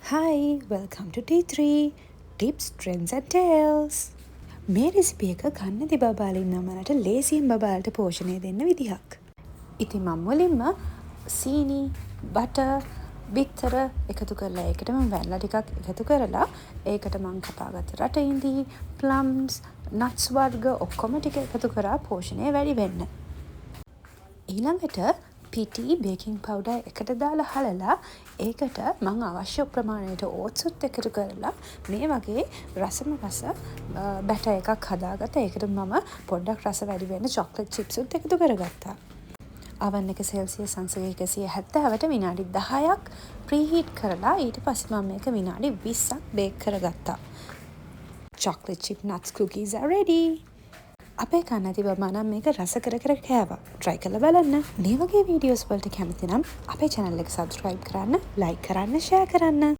Hi, welcome to T3 Tips, Trends and Tales. මේ recipe එක කන්නදි බබාලින් නමලට ලේසියෙන් බබාලට පෝෂණය දෙන්න විදිහක්. ඉතින් මම මුලින්ම සීනි, බටර්, බිත්තර එකතු කරලා ඒකට මම වැල්ල ටිකක් එකතු කරලා ඒකට මම කපාගත්ත රටඉඳි, ප්ලම්ස්, නට්ස් වර්ග ඔක්කොම ටික එකතු කරා පෝෂණය වැඩි වෙන්න. ඊළඟට පිටි බේකින් පවුඩර් එකට දාලා හලලා ඒකට මං අවශ්‍ය ප්‍රමාණයට ඕට්සුත් එකතු කරලා මේ වගේ රසම රස බැටර් එකක් හදාගත්තා. ඒකට මම පොඩ්ඩක් රස වැඩි වෙන්න චොක්ලට් චිප්සුත් එකතු කරගත්තා. oven එක සෙල්සියස් අංශක 170ට විනාඩි 10ක් ප්‍රීහීට් කරලා ඊට පස්සේ මම මේක විනාඩි 20ක් බේක් කරගත්තා. chocolate chip nuts cookies are ready. අපේ කන්නති බබා නම් මේක රස කර කෑවා. try කරලා බලන්න. මේ වගේ වීඩියෝස් වලට කැමති නම් අපේ channel එක subscribe කරන්න, like කරන්න, share කරන්න.